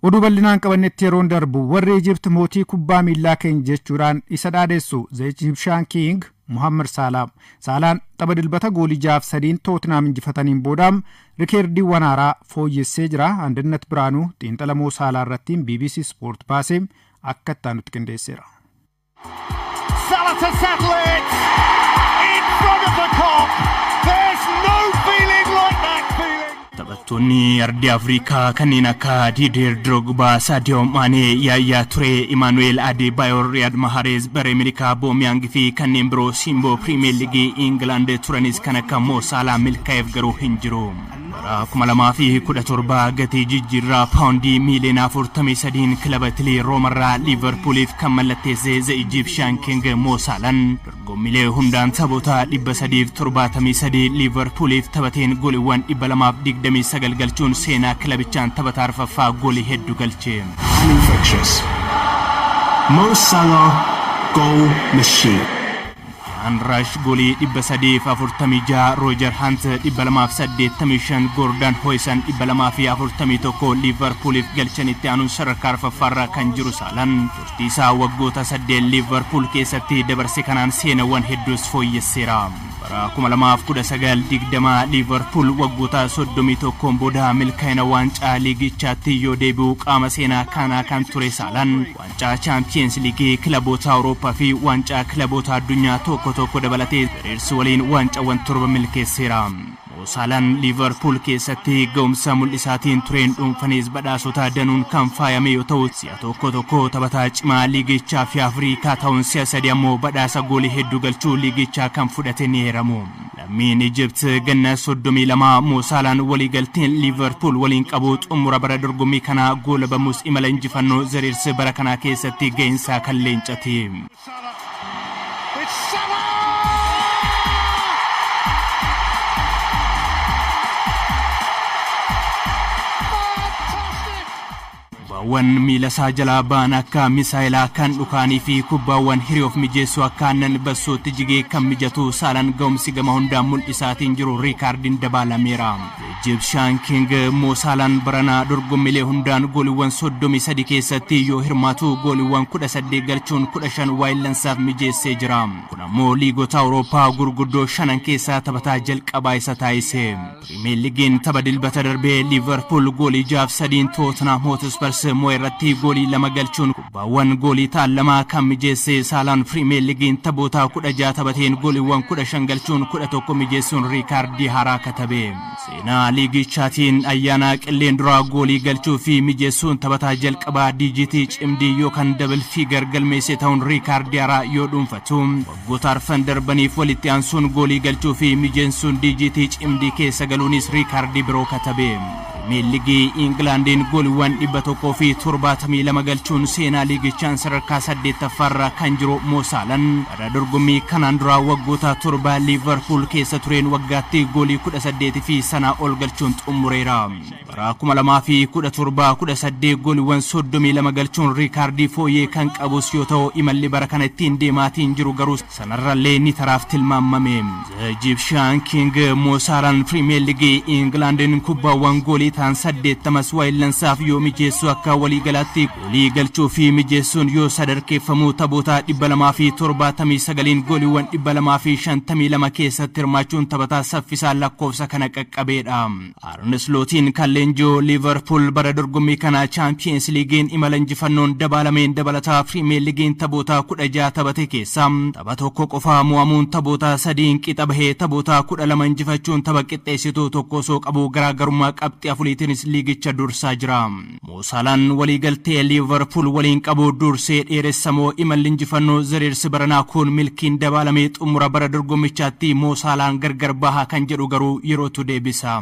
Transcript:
Oduu bal'inaan qabannetti yeroon darbu warri Egypt mootii kubbaa miilaa keenya jechuudhaan isa dhaadessu The Egyptian King Mohamed Salah. Salaan tapha dilbata goolii 6-3 Tottenham injifataniin boodaam rikeerdiiwwan haaraa fooyyessee jira. Andinnat Biraanuu xiinxalamoo Salah irratti BBC Sport baasee akka itti aanutti qindeesseera. Salah to settle it in front of the cop. There's no feeling like that feeling. Taphattoonni ardii Afrikaa kanneen akka Didier Drogba, Sadio Mane, Yaya Toure, Emmanuel Adebayor, Riyad Mahrez, Amerika Aubameyang fi kanneen biroo simboo Premier League England turanis kan akka Mo Salah milkaa'eef garuu hin jiru. Bara 2017 gatii jijjiirraa paawundii miiliyoona 43 kilaba Itilii Roomarraa Liverpooliif kan mallatteesse The Egyptian King Mo Salaan dorgommiilee hundaan taphoota 373 Liverpooliif taphateen gooliiwwan 229 galchuun seenaa kilabichaan taphataa arfaffaa goolii hedduu galche. Infectious. Mo Salah goal machine. Rush goolii 346, Roger Hunt 285, Gordon Hoyson 241 Liverpooliif galchanitti aanuun sadarkaa arfaffaarra kan jiru Salaan turtii isaa waggoota 8 Liverpool keessatti dabarse kanaan seenaawwan hedduus fooyyesseera. Bara 2019 Liverpool waggoota 31 booda milkaa'ina waancaa liigichaatti yoo deebi'u qaama seenaa kanaa kan ture Salaan waancaa Champions League kilaboota Awurooppaa fi waancaa kilaboota addunyaa tokko dabalatee Reds waliin waancawwan 7 milkeesseera. Mo Salaan Liverpool keessatti ga'umsa mul'isaatiin tureen dhuunfanis badhaasota danuun kan faayame yoo ta'u si'a tokko taphataa cimaa liigichaa fi Afrikaa ta'uun si'a sadii ammoo badhaasa goolii hedduu galchuu liigichaa kan fudhate ni heeramu. Lammiin Egypt ganna 32 Mo Salaan waliigalteen Liverpool waliin qabu xumura bara dorgommii kanaa goolabamus imala injifannoo The Reds bara kanaa keessatti ga'insaa kan leencate. Wan miila isaa jalaa ba'an akka misaayilaa kan dhukaanii fi kubbaawwan hiriyoof mijeessu akka aannan bassootti jigee kan mijatu Salaan ga'umsi gama hundaan mul'isaatiin jiru riikaardiin dabaalameera. Egyptian King Mo Salaan baranaa dorgommiilee hundaan gooliiwwan 33 keessatti yoo hirmaatu gooliiwwan 18 galchuun 15 waayilansaaf mijeessee jira. Kun ammoo liigota Awurooppaa gurguddoo 5 keessaa taphataa jalqabaa isa taasise. Premier League'n tapha dilbata darbee Liverpool goolii 6-3 Tottenham Hotspurs Mo irratti goolii 2 galchuun kubbaawwan goolii ta'an 2 kan mijeesse. Salaan Premier League'n taphoota 16 taphateen gooliiwwan 15 galchuun 11 mijeessuun riikaardii haaraa katabe. Seenaa liigichaatiin ayyaana qilleen duraa goolii galchuu fi mijeessuun taphataa jalqabaa diijitii cimdii yookaan double figure galmeesse ta'uun riikaardii haaraa yoo dhuunfatu waggoota arfan darbaniif walitti aansuun goolii galchuu fi mijeessuun diijitii cimdii keessa galuunis riikaardii biroo katabe. Premier League Englandin gooliiwwan 172 galchuun seenaa liigichaan sadarkaa 8ffaarra kan jiru Mo Salaan bara dorgommii kanaan dura waggoota 7 Liverpool keessa tureen waggaatti goolii 18 fi sanaa ol galchuun xumureera. Bara 2017-18 gooliiwwan 32 galchuun riikaardii fooyyee kan qabus yoo ta'u imalli bara kana ittiin deemaatiin jiru garuu sanarrallee ni taraaf tilmaamame. The Egyptian King Mo Salaan Premier League Englandin kubbaawwan goolii ta'an 8 waayilansaaf yoo mijeessu akka waliigalaatti goolii galchuu fi mijeessuun yoo sadarkeeffamu taphoota 279 gooliiwwan 252 keessatti hirmaachuun taphataa saffisaan lakkoofsa kana qaqqabeedha. Arne Slootiin kan leenjoo Liverpool bara dorgommii kana Champions League'n imala injifannoon dabaalameen dabalataa Premier League'n taphoota 16 taphate keessaa tapha tokko qofaa mo'amuun taphoota 3 qixa bahee taphoota 12 injifachuun tapha qixxeessituu tokko osoo qabu garaagarummaa qabxii afuriitiinis liigicha dursaa jira. Mo Salaan waliigaltee Liverpool waliin qabu dursee dheeressamoo imalli injifannoo The Reds baranaa kun milkiin dabaalamee xumura bara dorgommichaatti Mo Salaan gargar bahaa kan jedhu garuu yerootu deebisa.